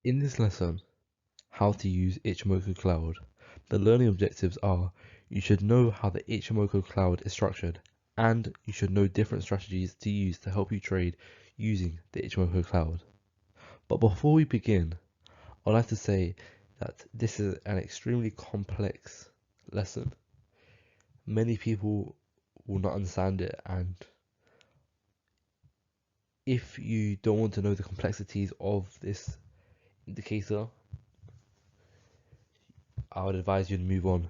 In this lesson, how to use Ichimoku Cloud, the learning objectives are you should know how the Ichimoku Cloud is structured, and you should know different strategies to use to help you trade using the Ichimoku Cloud. But before we begin, I'd like to say that this is an extremely complex lesson. Many people will not understand it, and if you don't want to know the complexities of this indicator, I would advise you to move on.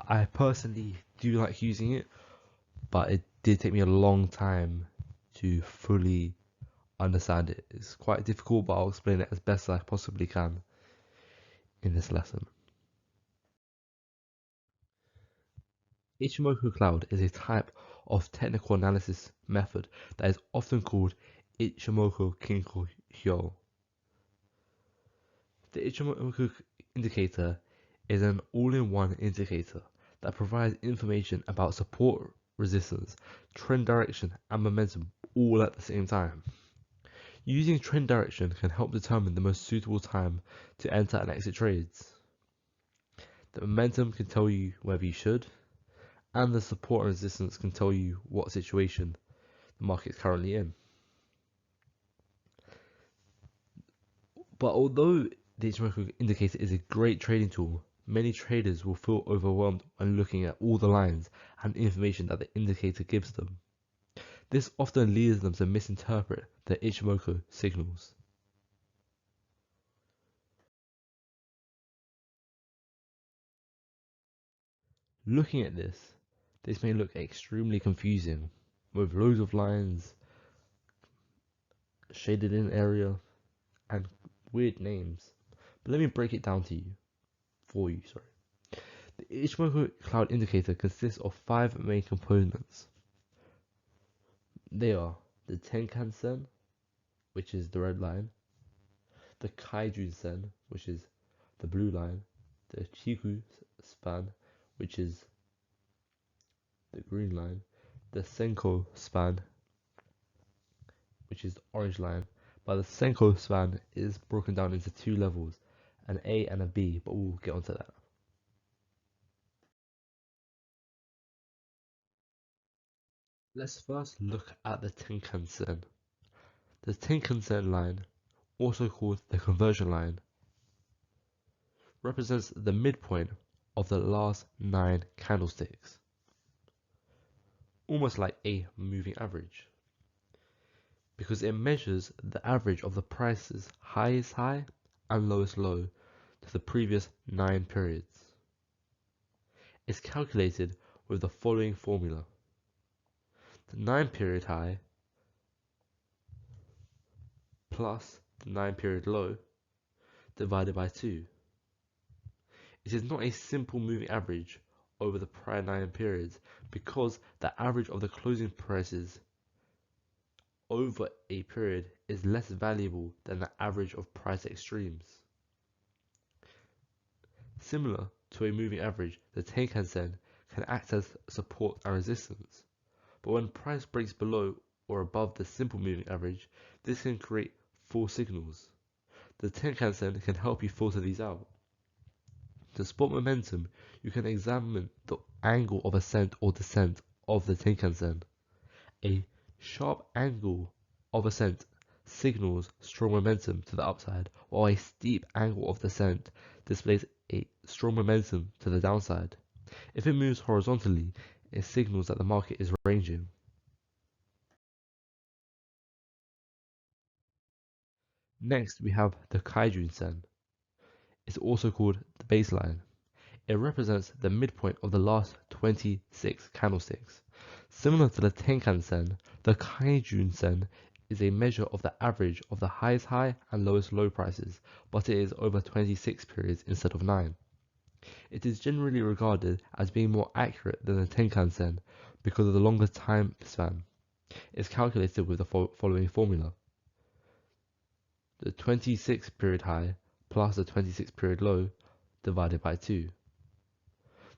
I personally do like using it, but it did take me a long time to fully understand it. It's quite difficult, but I'll explain it as best as I possibly can in this lesson. Ichimoku Cloud is a type of technical analysis method that is often called Ichimoku Kinko Hyo. The Ichimoku indicator is an all-in-one indicator that provides information about support, resistance, trend direction, and momentum all at the same time. Using trend direction can help determine the most suitable time to enter and exit trades. The momentum can tell you whether you should, and the support and resistance can tell you what situation the market is currently in. But although the Ichimoku indicator is a great trading tool, many traders will feel overwhelmed when looking at all the lines and information that the indicator gives them. This often leads them to misinterpret the Ichimoku signals. Looking at this may look extremely confusing, with loads of lines, shaded in area, and weird names. But let me break it down for you. The Ichimoku Cloud indicator consists of 5 main components. They are the Tenkan Sen, which is the red line, the Kaijun Sen, which is the blue line, the Chiku span, which is the green line, the Senko span, which is the orange line. But the Senko span is broken down into 2 levels, an A and a B, but we'll get onto that. Let's first look at the Tenkan Sen. The Tenkan Sen line, also called the conversion line, represents the midpoint of the last 9 candlesticks, almost like a moving average, because it measures the average of the price's highest high and lowest low to the previous 9 periods. It's calculated with the following formula: the 9 period high plus the 9 period low divided by 2. It is not a simple moving average over the prior 9 periods because the average of the closing prices over a period is less valuable than the average of price extremes. Similar to a moving average, the Tenkan Sen can act as support and resistance, but when price breaks below or above the simple moving average, this can create false signals. The Tenkan Sen can help you filter these out. To spot momentum, you can examine the angle of ascent or descent of the Tenkan Sen. A sharp angle of ascent signals strong momentum to the upside, while a steep angle of descent displays a strong momentum to the downside. If it moves horizontally, it signals that the market is ranging. Next, we have the Kaijun Sen. It's also called the baseline. It represents the midpoint of the last 26 candlesticks. Similar to the Tenkan Sen, the Kaijun Sen is a measure of the average of the highest high and lowest low prices, but it is over 26 periods instead of 9. It is generally regarded as being more accurate than the Tenkan Sen because of the longer time span. It is calculated with the following formula: the 26 period high plus the 26 period low divided by 2.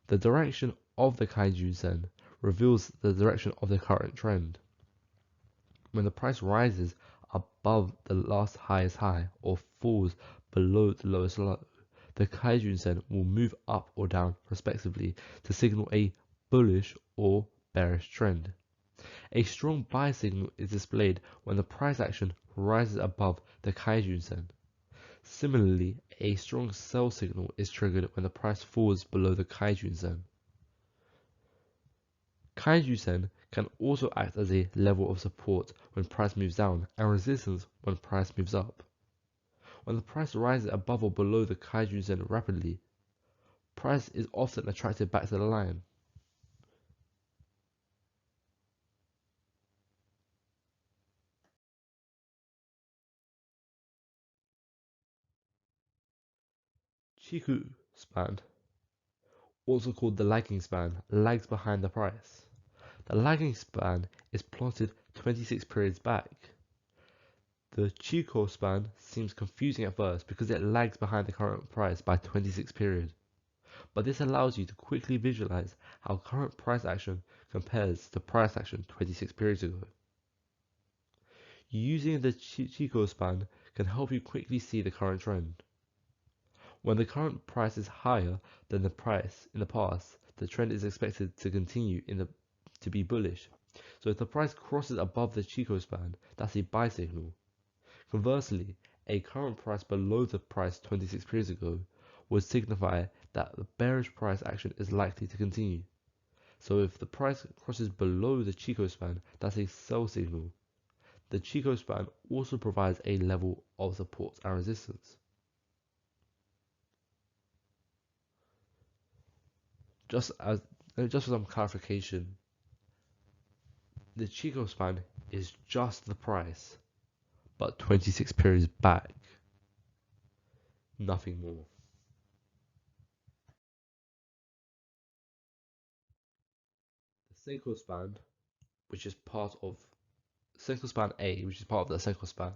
The direction of the Kaijun Sen reveals the direction of the current trend. When the price rises above the last highest high or falls below the lowest low, the Kaijun Sen will move up or down respectively to signal a bullish or bearish trend. A strong buy signal is displayed when the price action rises above the Kaijun Sen. Similarly, a strong sell signal is triggered when the price falls below the Kaijun Sen. Kaiju Sen can also act as a level of support when price moves down and resistance when price moves up. When the price rises above or below the Kaiju Sen rapidly, price is often attracted back to the line. Chiku span, also called the lagging span, lags behind the price. The lagging span is plotted 26 periods back. The Chico span seems confusing at first because it lags behind the current price by 26 periods, but this allows you to quickly visualize how current price action compares to price action 26 periods ago. Using the Chico span can help you quickly see the current trend. When the current price is higher than the price in the past, the trend is expected to continue to be bullish. So if the price crosses above the Chico span, that's a buy signal. Conversely, a current price below the price 26 periods ago would signify that the bearish price action is likely to continue. So if the price crosses below the Chico span, that's a sell signal. The Chico span also provides a level of support and resistance. Just for some clarification, the Chico span is just the price, but 26 periods back, nothing more. The Senko span, which is part of Senko span A, which is part of the Senko span,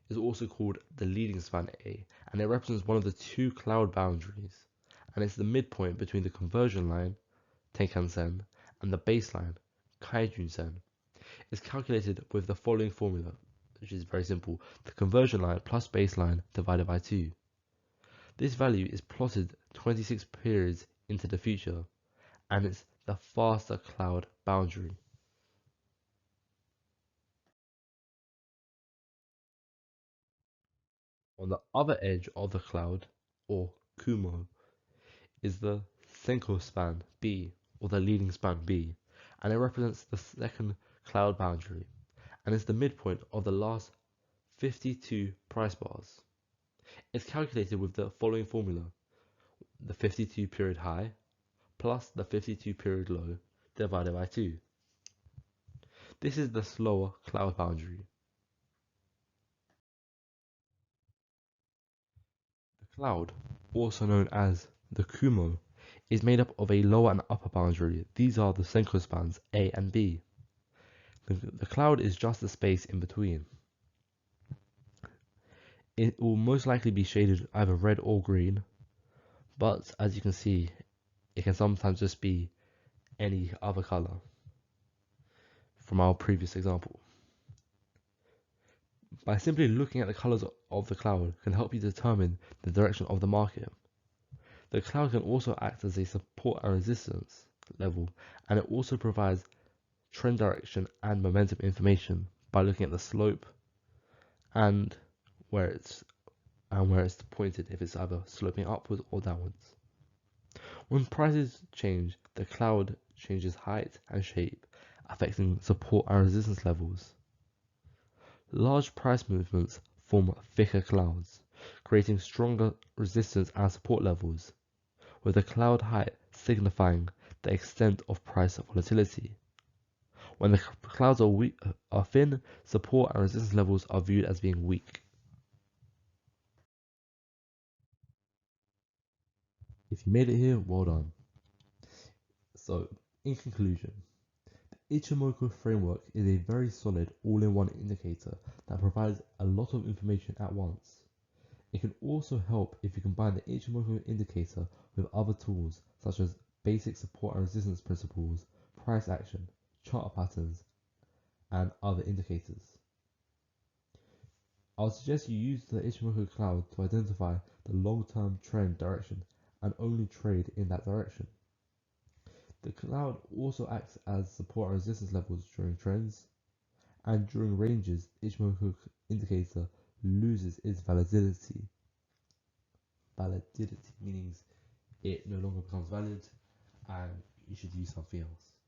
is also called the leading span A, and it represents one of the two cloud boundaries, and it's the midpoint between the conversion line, Tenkan-sen, and the baseline, Kaijun-sen. It's calculated with the following formula, which is very simple: the conversion line plus baseline divided by 2. This value is plotted 26 periods into the future, and it's the faster cloud boundary. On the other edge of the cloud, or Kumo, is the Senko span B, or the leading span B, and it represents the second cloud boundary, and is the midpoint of the last 52 price bars. It's calculated with the following formula: the 52 period high plus the 52 period low divided by 2. This is the slower cloud boundary. The cloud, also known as the Kumo, is made up of a lower and upper boundary. These are the Senko spans A and B. The cloud is just the space in between. It will most likely be shaded either red or green, but as you can see, it can sometimes just be any other color from our previous example. By simply looking at the colors of the cloud can help you determine the direction of the market. The cloud can also act as a support and resistance level, and it also provides trend direction and momentum information by looking at the slope and where it's pointed, if it's either sloping upwards or downwards. When prices change, the cloud changes height and shape, affecting support and resistance levels. Large price movements form thicker clouds, creating stronger resistance and support levels, with the cloud height signifying the extent of price volatility. When the clouds are thin, support and resistance levels are viewed as being weak. If you made it here, well done. So, in conclusion, the Ichimoku framework is a very solid all-in-one indicator that provides a lot of information at once. It can also help if you combine the Ichimoku indicator with other tools such as basic support and resistance principles, price action, chart patterns, and other indicators. I'll suggest you use the Ichimoku Cloud to identify the long-term trend direction and only trade in that direction. The cloud also acts as support and resistance levels during trends, and during ranges, the Ichimoku indicator loses its validity. Validity meaning it no longer becomes valid and you should use something else.